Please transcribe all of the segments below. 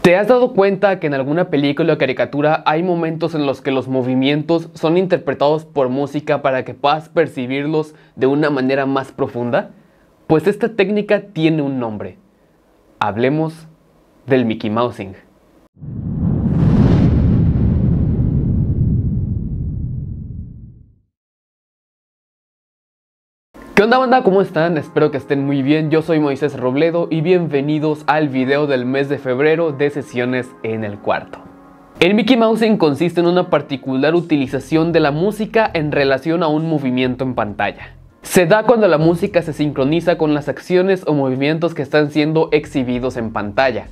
¿Te has dado cuenta que en alguna película o caricatura hay momentos en los que los movimientos son interpretados por música para que puedas percibirlos de una manera más profunda? Pues esta técnica tiene un nombre. Hablemos del Mickey Mousing. ¿Qué onda, banda? ¿Cómo están? Espero que estén muy bien. Yo soy Moisés Robledo y bienvenidos al video del mes de febrero de sesiones en el cuarto. El Mickey Mousing consiste en una particular utilización de la música en relación a un movimiento en pantalla. Se da cuando la música se sincroniza con las acciones o movimientos que están siendo exhibidos en pantalla.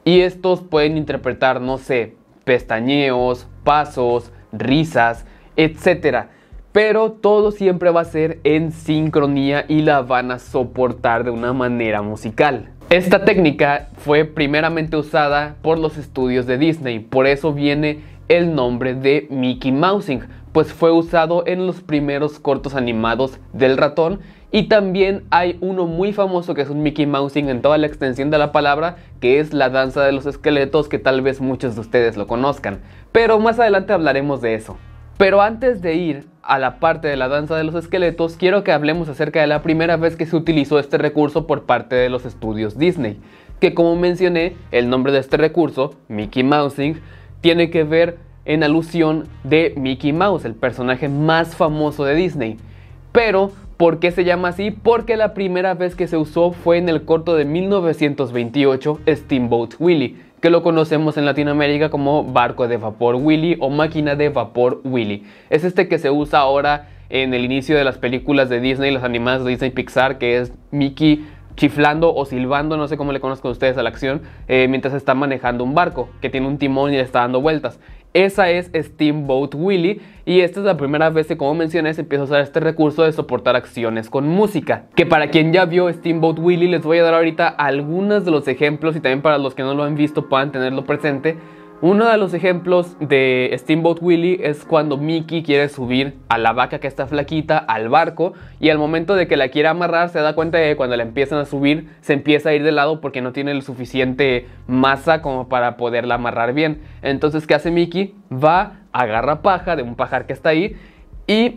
Y estos pueden interpretar, no sé, pestañeos, pasos, risas, etc. Pero todo siempre va a ser en sincronía y la van a soportar de una manera musical. Esta técnica fue primeramente usada por los estudios de Disney, por eso viene el nombre de Mickey Mousing, pues fue usado en los primeros cortos animados del ratón. Y también hay uno muy famoso que es un Mickey Mousing en toda la extensión de la palabra, que es la danza de los esqueletos, que tal vez muchos de ustedes lo conozcan. Pero más adelante hablaremos de eso. Pero antes de ir a la parte de la danza de los esqueletos, quiero que hablemos acerca de la primera vez que se utilizó este recurso por parte de los estudios Disney. Que como mencioné, el nombre de este recurso, Mickey Mousing, tiene que ver en alusión de Mickey Mouse, el personaje más famoso de Disney. Pero, ¿por qué se llama así? Porque la primera vez que se usó fue en el corto de 1928, Steamboat Willie, que lo conocemos en Latinoamérica como Barco de Vapor Willy o Máquina de Vapor Willy. Es este que se usa ahora en el inicio de las películas de Disney, las animadas de Disney Pixar, que es Mickey chiflando o silbando, no sé cómo le conozcan ustedes a la acción, mientras está manejando un barco que tiene un timón y le está dando vueltas. Esa es Steamboat Willie y esta es la primera vez que, como mencioné, se empieza a usar este recurso de soportar acciones con música. Que para quien ya vio Steamboat Willie les voy a dar ahorita algunos de los ejemplos y también para los que no lo han visto puedan tenerlo presente. Uno de los ejemplos de Steamboat Willie es cuando Mickey quiere subir a la vaca que está flaquita al barco y al momento de que la quiere amarrar se da cuenta de que cuando la empiezan a subir se empieza a ir de lado porque no tiene el suficiente masa como para poderla amarrar bien. Entonces, ¿qué hace Mickey? Va, agarra paja de un pajar que está ahí y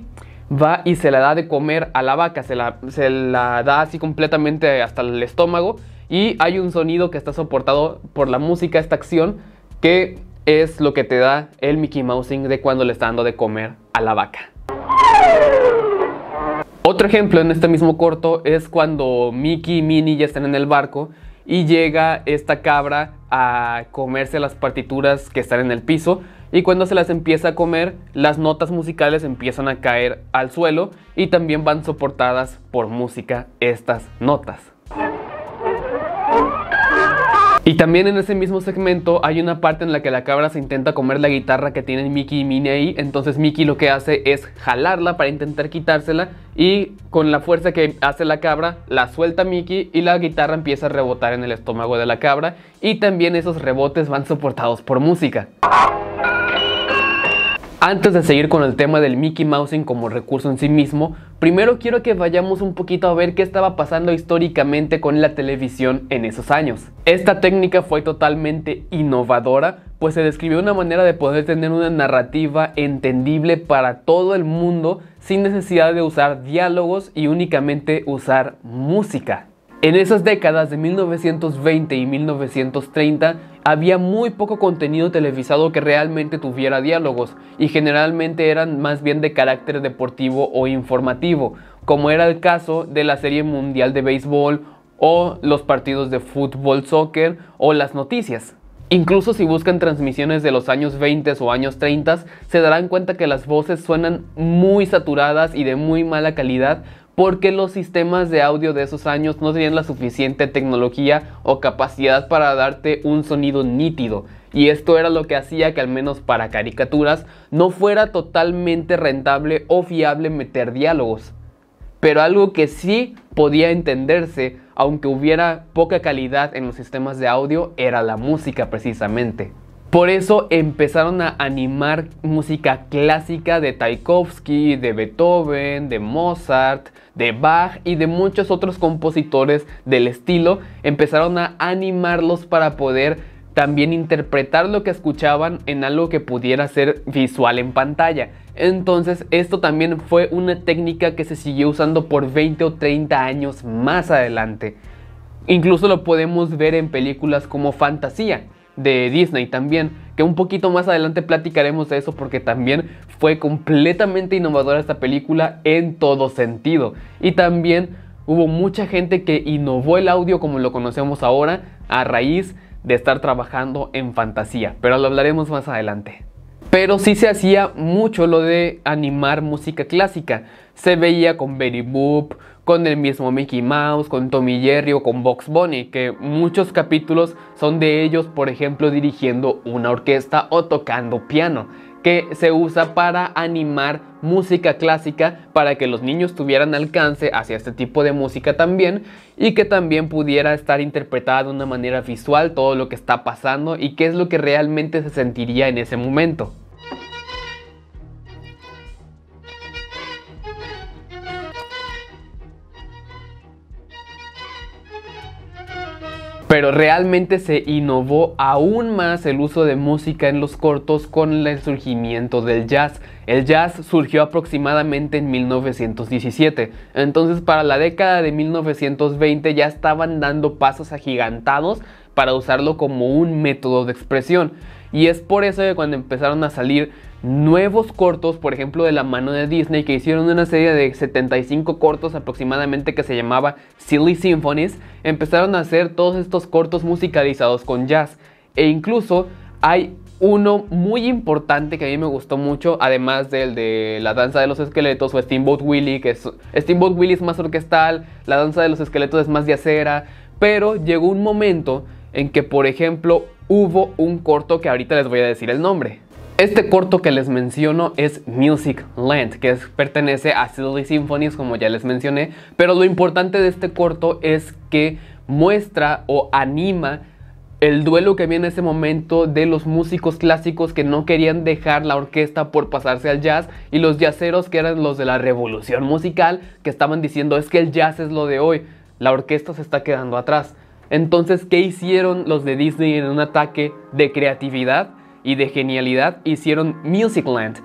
va y se la da de comer a la vaca, se la da así completamente hasta el estómago y hay un sonido que está soportado por la música, esta acción, que es lo que te da el Mickey Mousing de cuando le está dando de comer a la vaca. Otro ejemplo en este mismo corto es cuando Mickey y Minnie ya están en el barco y llega esta cabra a comerse las partituras que están en el piso y cuando se las empieza a comer, las notas musicales empiezan a caer al suelo y también van soportadas por música estas notas. Y también en ese mismo segmento hay una parte en la que la cabra se intenta comer la guitarra que tienen Mickey y Minnie ahí. Entonces Mickey lo que hace es jalarla para intentar quitársela y con la fuerza que hace la cabra la suelta Mickey y la guitarra empieza a rebotar en el estómago de la cabra y también esos rebotes van soportados por música. Antes de seguir con el tema del Mickey Mousing como recurso en sí mismo, primero quiero que vayamos un poquito a ver qué estaba pasando históricamente con la televisión en esos años. Esta técnica fue totalmente innovadora, pues se describió una manera de poder tener una narrativa entendible para todo el mundo sin necesidad de usar diálogos y únicamente usar música. En esas décadas de 1920 y 1930 había muy poco contenido televisado que realmente tuviera diálogos y generalmente eran más bien de carácter deportivo o informativo, como era el caso de la Serie Mundial de Béisbol o los partidos de fútbol, soccer o las noticias. Incluso si buscan transmisiones de los años 20 o años 30, se darán cuenta que las voces suenan muy saturadas y de muy mala calidad, porque los sistemas de audio de esos años no tenían la suficiente tecnología o capacidad para darte un sonido nítido. Y esto era lo que hacía que al menos para caricaturas no fuera totalmente rentable o fiable meter diálogos. Pero algo que sí podía entenderse, aunque hubiera poca calidad en los sistemas de audio, era la música precisamente. Por eso empezaron a animar música clásica de Tchaikovsky, de Beethoven, de Mozart, de Bach y de muchos otros compositores del estilo. Empezaron a animarlos para poder también interpretar lo que escuchaban en algo que pudiera ser visual en pantalla. Entonces esto también fue una técnica que se siguió usando por 20 o 30 años más adelante. Incluso lo podemos ver en películas como Fantasía de Disney también, que un poquito más adelante platicaremos de eso porque también fue completamente innovadora esta película en todo sentido. Y también hubo mucha gente que innovó el audio como lo conocemos ahora a raíz de estar trabajando en Fantasía, pero lo hablaremos más adelante. Pero sí se hacía mucho lo de animar música clásica. Se veía con Betty Boop, con el mismo Mickey Mouse, con Tom y Jerry o con Bugs Bunny, que muchos capítulos son de ellos, por ejemplo, dirigiendo una orquesta o tocando piano, que se usa para animar música clásica para que los niños tuvieran alcance hacia este tipo de música también y que también pudiera estar interpretada de una manera visual todo lo que está pasando y qué es lo que realmente se sentiría en ese momento. Pero realmente se innovó aún más el uso de música en los cortos con el surgimiento del jazz. El jazz surgió aproximadamente en 1917, entonces para la década de 1920 ya estaban dando pasos agigantados para usarlo como un método de expresión. Y es por eso que cuando empezaron a salir nuevos cortos, por ejemplo de la mano de Disney, que hicieron una serie de 75 cortos aproximadamente que se llamaba Silly Symphonies, empezaron a hacer todos estos cortos musicalizados con jazz. E incluso hay uno muy importante que a mí me gustó mucho, además del de La Danza de los Esqueletos o Steamboat Willie, que Steamboat Willie es más orquestal, La Danza de los Esqueletos es más jazzera, pero llegó un momento en que, por ejemplo, hubo un corto que ahorita les voy a decir el nombre. Este corto que les menciono es Music Land, que pertenece a Silly Symphonies, como ya les mencioné, pero lo importante de este corto es que muestra o anima el duelo que había en ese momento de los músicos clásicos que no querían dejar la orquesta por pasarse al jazz, y los jazzeros, que eran los de la revolución musical, que estaban diciendo es que el jazz es lo de hoy, la orquesta se está quedando atrás. Entonces, ¿qué hicieron los de Disney en un ataque de creatividad y de genialidad? Hicieron Musicland,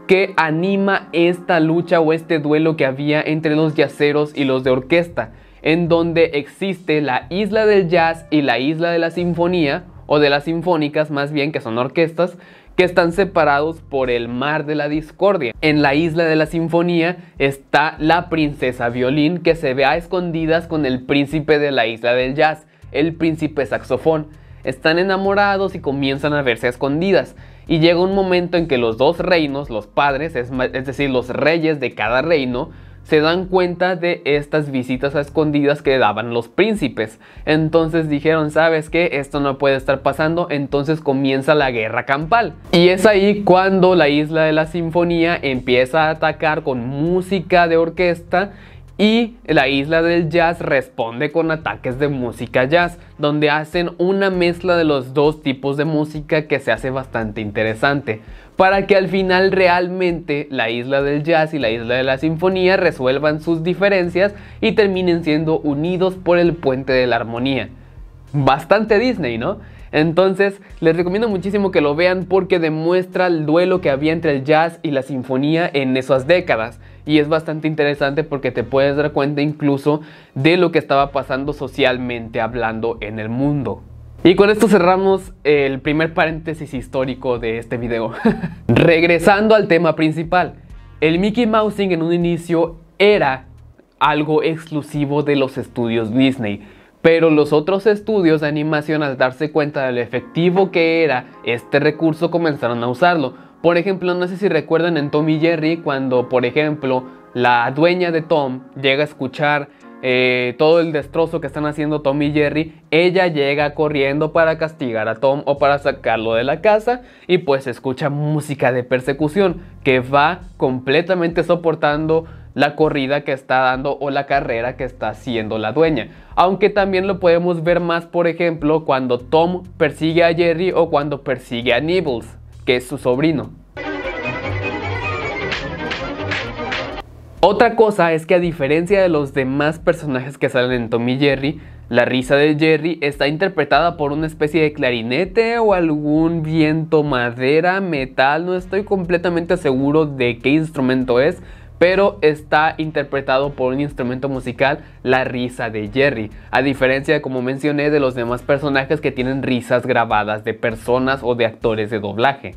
que anima esta lucha o este duelo que había entre los jazzeros y los de orquesta, en donde existe la isla del jazz y la isla de la sinfonía, o de las sinfónicas más bien, que son orquestas, que están separados por el mar de la discordia. En la isla de la sinfonía está la princesa violín, que se ve a escondidas con el príncipe de la isla del jazz, el príncipe saxofón. Están enamorados y comienzan a verse a escondidas, y llega un momento en que los dos reinos, los padres, es decir, los reyes de cada reino, se dan cuenta de estas visitas a escondidas que daban los príncipes. Entonces dijeron, ¿sabes qué? Esto no puede estar pasando. Entonces comienza la guerra campal, y es ahí cuando la isla de la sinfonía empieza a atacar con música de orquesta, y la isla del jazz responde con ataques de música jazz, donde hacen una mezcla de los dos tipos de música que se hace bastante interesante, para que al final realmente la isla del jazz y la isla de la sinfonía resuelvan sus diferencias y terminen siendo unidos por el puente de la armonía. Bastante Disney, ¿no? Entonces les recomiendo muchísimo que lo vean porque demuestra el duelo que había entre el jazz y la sinfonía en esas décadas, y es bastante interesante porque te puedes dar cuenta incluso de lo que estaba pasando socialmente hablando en el mundo. Y con esto cerramos el primer paréntesis histórico de este video. Regresando al tema principal, el Mickey Mousing en un inicio era algo exclusivo de los estudios Disney, pero los otros estudios de animación, al darse cuenta de lo efectivo que era este recurso, comenzaron a usarlo. Por ejemplo, no sé si recuerdan en Tom y Jerry, cuando por ejemplo la dueña de Tom llega a escuchar todo el destrozo que están haciendo Tom y Jerry, ella llega corriendo para castigar a Tom o para sacarlo de la casa, y pues escucha música de persecución que va completamente soportando la corrida que está dando o la carrera que está haciendo la dueña. Aunque también lo podemos ver más, por ejemplo, cuando Tom persigue a Jerry o cuando persigue a Nibbles, que es su sobrino. Otra cosa es que, a diferencia de los demás personajes que salen en Tom y Jerry, La risa de Jerry está interpretada por una especie de clarinete o algún viento, madera, metal, no estoy completamente seguro de qué instrumento es, pero está interpretado por un instrumento musical, la risa de Jerry, a diferencia de, como mencioné, de los demás personajes que tienen risas grabadas de personas o de actores de doblaje.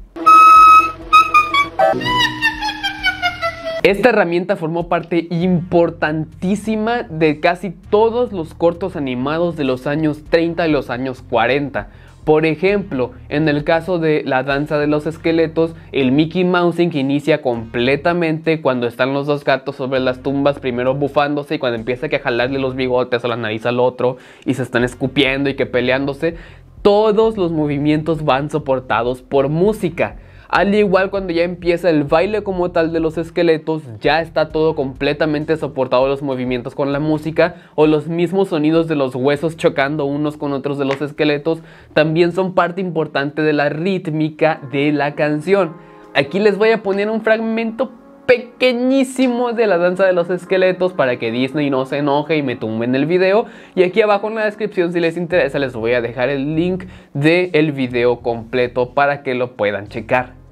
Esta herramienta formó parte importantísima de casi todos los cortos animados de los años 30 y los años 40. Por ejemplo, en el caso de La danza de los esqueletos, el Mickey Mousing inicia completamente cuando están los dos gatos sobre las tumbas, primero bufándose, y cuando empieza a jalarle los bigotes o la nariz al otro y se están escupiendo y que peleándose, todos los movimientos van soportados por música. Al igual, cuando ya empieza el baile como tal de los esqueletos, ya está todo completamente soportado, los movimientos con la música, o los mismos sonidos de los huesos chocando unos con otros de los esqueletos también son parte importante de la rítmica de la canción. Aquí les voy a poner un fragmento pequeñísimo de La danza de los esqueletos para que Disney no se enoje y me tumben el video, y aquí abajo en la descripción, si les interesa, les voy a dejar el link del video completo para que lo puedan checar.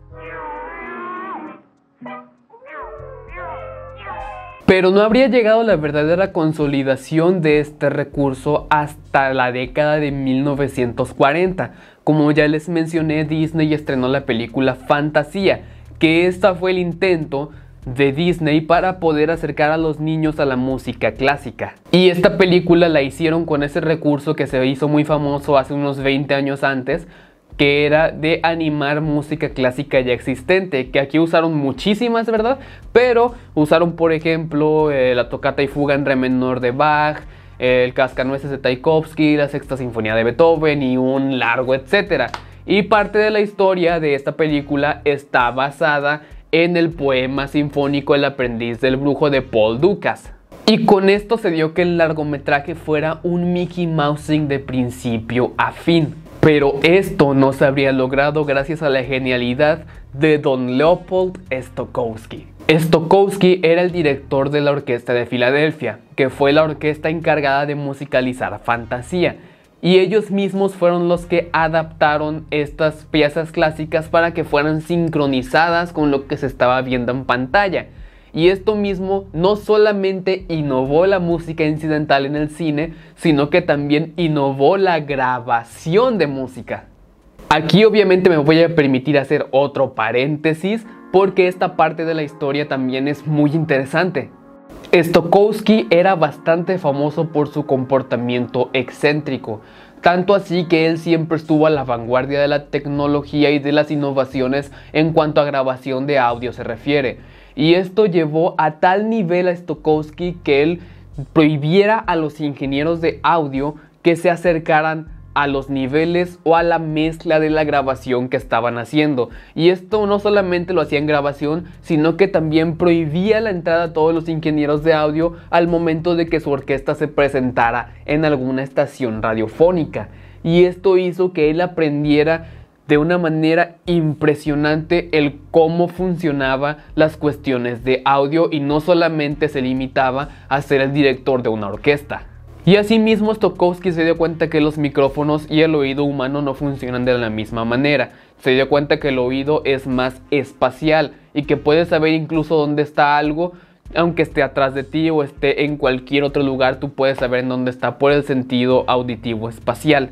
Pero no habría llegado la verdadera consolidación de este recurso hasta la década de 1940. Como ya les mencioné, Disney estrenó la película Fantasía, que esta fue el intento de Disney para poder acercar a los niños a la música clásica. Y esta película la hicieron con ese recurso que se hizo muy famoso hace unos 20 años antes, que era de animar música clásica ya existente, que aquí usaron muchísimas, ¿verdad? Pero usaron, por ejemplo, la tocata y fuga en re menor de Bach, el cascanueces de Tchaikovsky, la sexta sinfonía de Beethoven y un largo etcétera. Y parte de la historia de esta película está basada en el poema sinfónico El aprendiz del brujo de Paul Dukas. Y con esto se dio que el largometraje fuera un Mickey Mousing de principio a fin. Pero esto no se habría logrado gracias a la genialidad de Don Leopold Stokowski. Stokowski era el director de la Orquesta de Filadelfia, que fue la orquesta encargada de musicalizar Fantasía. Y ellos mismos fueron los que adaptaron estas piezas clásicas para que fueran sincronizadas con lo que se estaba viendo en pantalla. Y esto mismo no solamente innovó la música incidental en el cine, sino que también innovó la grabación de música. Aquí obviamente me voy a permitir hacer otro paréntesis, porque esta parte de la historia también es muy interesante. Stokowski era bastante famoso por su comportamiento excéntrico, tanto así que él siempre estuvo a la vanguardia de la tecnología y de las innovaciones en cuanto a grabación de audio se refiere. Y esto llevó a tal nivel a Stokowski que él prohibiera a los ingenieros de audio que se acercaran a los niveles o a la mezcla de la grabación que estaban haciendo. Y esto no solamente lo hacía en grabación, sino que también prohibía la entrada a todos los ingenieros de audio al momento de que su orquesta se presentara en alguna estación radiofónica. Y esto hizo que él aprendiera de una manera impresionante el cómo funcionaban las cuestiones de audio, y no solamente se limitaba a ser el director de una orquesta. Y asimismo Stokowski se dio cuenta que los micrófonos y el oído humano no funcionan de la misma manera. Se dio cuenta que el oído es más espacial y que puedes saber incluso dónde está algo, aunque esté atrás de ti o esté en cualquier otro lugar, tú puedes saber en dónde está por el sentido auditivo espacial.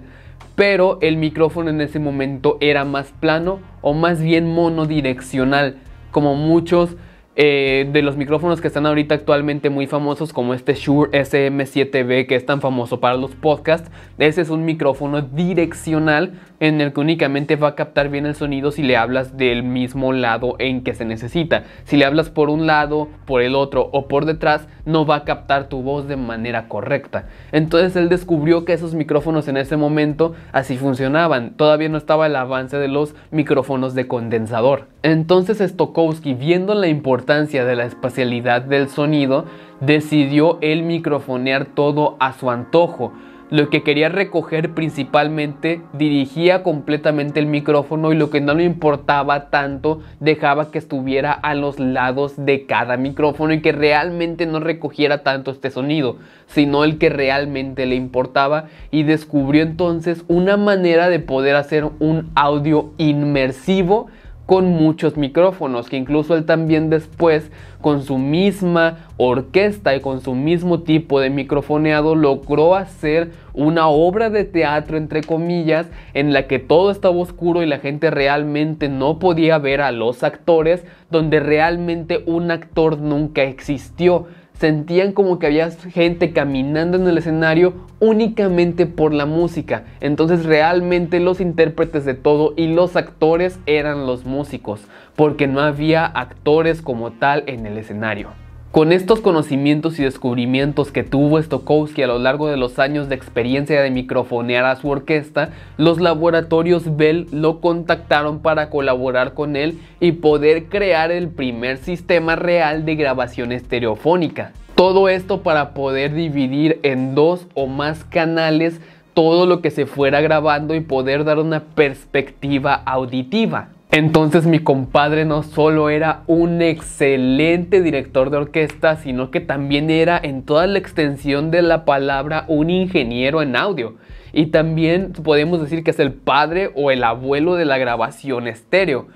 Pero el micrófono en ese momento era más plano, o más bien monodireccional, como muchos de los micrófonos que están ahorita actualmente muy famosos, como este Shure SM7B que es tan famoso para los podcasts. Ese es un micrófono direccional en el que únicamente va a captar bien el sonido si le hablas del mismo lado en que se necesita. Si le hablas por un lado, por el otro o por detrás, no va a captar tu voz de manera correcta. Entonces él descubrió que esos micrófonos en ese momento así funcionaban. Todavía no estaba el avance de los micrófonos de condensador. Entonces Stokowski, viendo la importancia de la espacialidad del sonido, decidió él microfonear todo a su antojo. lo que quería recoger principalmente dirigía completamente el micrófono y lo que no le importaba tanto dejaba que estuviera a los lados de cada micrófono y que realmente no recogiera tanto este sonido, sino el que realmente le importaba, y descubrió entonces una manera de poder hacer un audio inmersivo con muchos micrófonos, que incluso él también después, con su misma orquesta y con su mismo tipo de microfoneado, logró hacer una obra de teatro, entre comillas, en la que todo estaba oscuro y la gente realmente no podía ver a los actores, donde realmente un actor nunca existió. Sentían como que había gente caminando en el escenario únicamente por la música. Entonces realmente los intérpretes de todo y los actores eran los músicos, porque no había actores como tal en el escenario. Con estos conocimientos y descubrimientos que tuvo Stokowski a lo largo de los años de experiencia de microfonear a su orquesta, los laboratorios Bell lo contactaron para colaborar con él y poder crear el primer sistema real de grabación estereofónica. Todo esto para poder dividir en 2 o más canales todo lo que se fuera grabando y poder dar una perspectiva auditiva. Entonces mi compadre no solo era un excelente director de orquesta, sino que también era, en toda la extensión de la palabra, un ingeniero en audio. Y también podemos decir que es el padre o el abuelo de la grabación estéreo.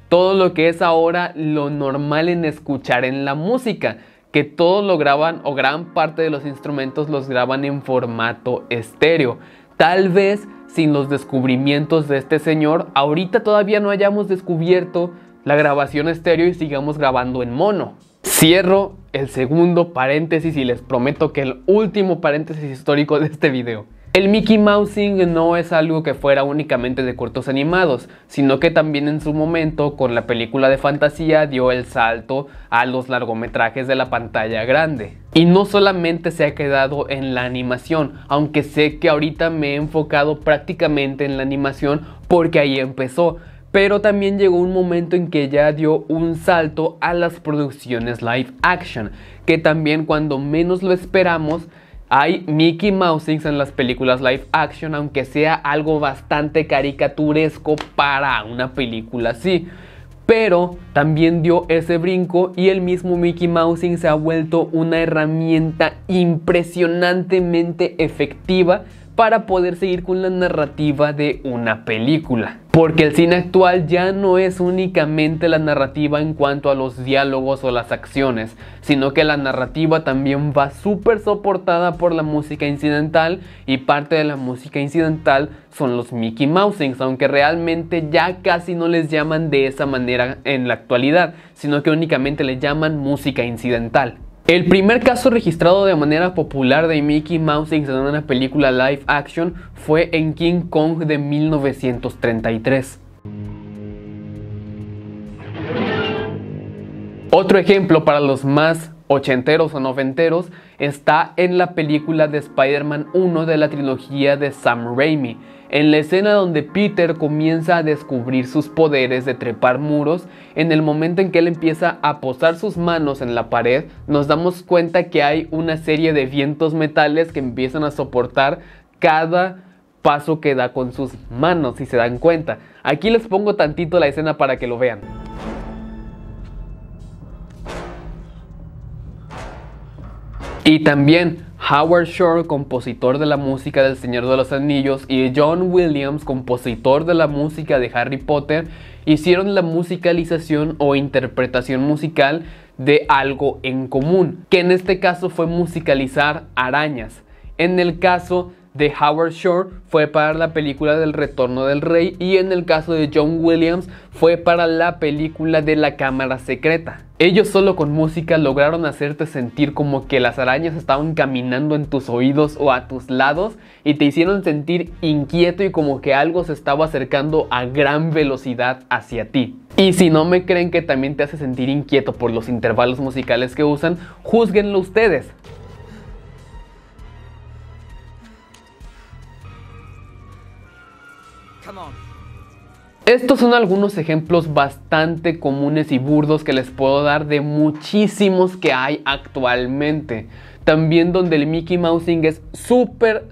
Todo lo que es ahora lo normal en escuchar en la música, que todos lo graban, o gran parte de los instrumentos los graban en formato estéreo. Tal vez sin los descubrimientos de este señor, ahorita todavía no hayamos descubierto la grabación estéreo y sigamos grabando en mono. Cierro el segundo paréntesis y les prometo que el último paréntesis histórico de este video. El Mickey Mousing no es algo que fuera únicamente de cortos animados, sino que también en su momento con la película de fantasía dio el salto a los largometrajes de la pantalla grande. Y no solamente se ha quedado en la animación, aunque sé que ahorita me he enfocado prácticamente en la animación porque ahí empezó, pero también llegó un momento en que ya dio un salto a las producciones live action, que también cuando menos lo esperamos hay Mickey Mousings en las películas live action, aunque sea algo bastante caricaturesco para una película así. Pero también dio ese brinco y el mismo Mickey Mousing se ha vuelto una herramienta impresionantemente efectiva para poder seguir con la narrativa de una película. Porque el cine actual ya no es únicamente la narrativa en cuanto a los diálogos o las acciones, sino que la narrativa también va súper soportada por la música incidental, y parte de la música incidental son los Mickey Mousings, aunque realmente ya casi no les llaman de esa manera en la actualidad, sino que únicamente le llaman música incidental. El primer caso registrado de manera popular de Mickey Mousings en una película live action fue en King Kong de 1933. Otro ejemplo para los más ochenteros o noventeros está en la película de Spider-Man 1 de la trilogía de Sam Raimi, en la escena donde Peter comienza a descubrir sus poderes de trepar muros. En el momento en que él empieza a posar sus manos en la pared, nos damos cuenta que hay una serie de vientos metales que empiezan a soportar cada paso que da con sus manos, si se dan cuenta. Aquí les pongo tantito la escena para que lo vean. Y también Howard Shore, compositor de la música del Señor de los Anillos, y John Williams, compositor de la música de Harry Potter, hicieron la musicalización o interpretación musical de algo en común, que en este caso fue musicalizar arañas. En el caso de Howard Shore fue para la película del Retorno del Rey, y en el caso de John Williams fue para la película de La Cámara Secreta. Ellos solo con música lograron hacerte sentir como que las arañas estaban caminando en tus oídos o a tus lados, y te hicieron sentir inquieto y como que algo se estaba acercando a gran velocidad hacia ti. Y si no me creen que también te hace sentir inquieto por los intervalos musicales que usan, júzguenlo ustedes. Come on. Estos son algunos ejemplos bastante comunes y burdos que les puedo dar de muchísimos que hay actualmente. También donde el Mickey Mousing es súper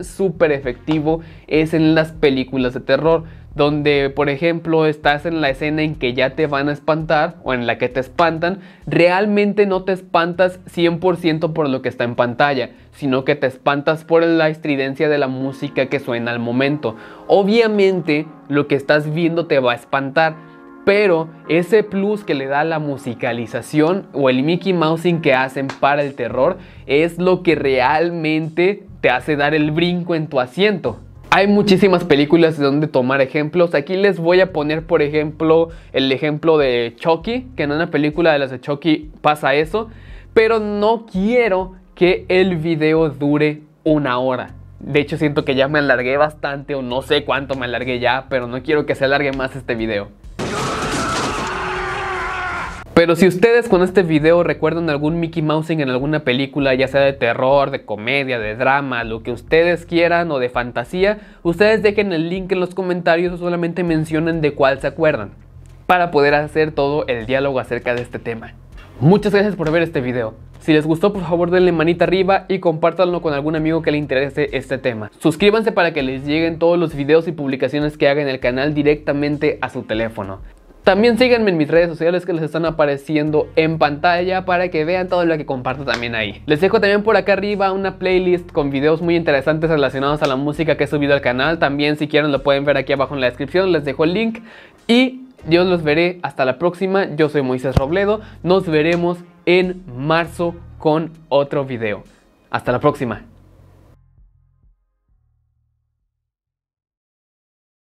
efectivo es en las películas de terror, donde por ejemplo estás en la escena en que ya te van a espantar o en la que te espantan. Realmente no te espantas 100% por lo que está en pantalla, sino que te espantas por la estridencia de la música que suena al momento. Obviamente lo que estás viendo te va a espantar, pero ese plus que le da la musicalización o el Mickey Mousing que hacen para el terror es lo que realmente te hace dar el brinco en tu asiento. Hay muchísimas películas de donde tomar ejemplos. Aquí les voy a poner, por ejemplo, el ejemplo de Chucky, que en una película de las de Chucky pasa eso, pero no quiero que el video dure 1 hora. De hecho, siento que ya me alargué bastante, o no sé cuánto me alargué ya, pero no quiero que se alargue más este video. Pero si ustedes con este video recuerdan algún Mickey Mousing en alguna película, ya sea de terror, de comedia, de drama, lo que ustedes quieran o de fantasía, ustedes dejen el link en los comentarios o solamente mencionen de cuál se acuerdan, para poder hacer todo el diálogo acerca de este tema. Muchas gracias por ver este video. Si les gustó, por favor denle manita arriba y compártanlo con algún amigo que le interese este tema. Suscríbanse para que les lleguen todos los videos y publicaciones que haga en el canal directamente a su teléfono. También síganme en mis redes sociales que les están apareciendo en pantalla para que vean todo lo que comparto también ahí. Les dejo también por acá arriba una playlist con videos muy interesantes relacionados a la música que he subido al canal. También si quieren lo pueden ver aquí abajo en la descripción, les dejo el link. Y yo los veré hasta la próxima. Yo soy Moisés Robledo. Nos veremos en marzo con otro video. Hasta la próxima.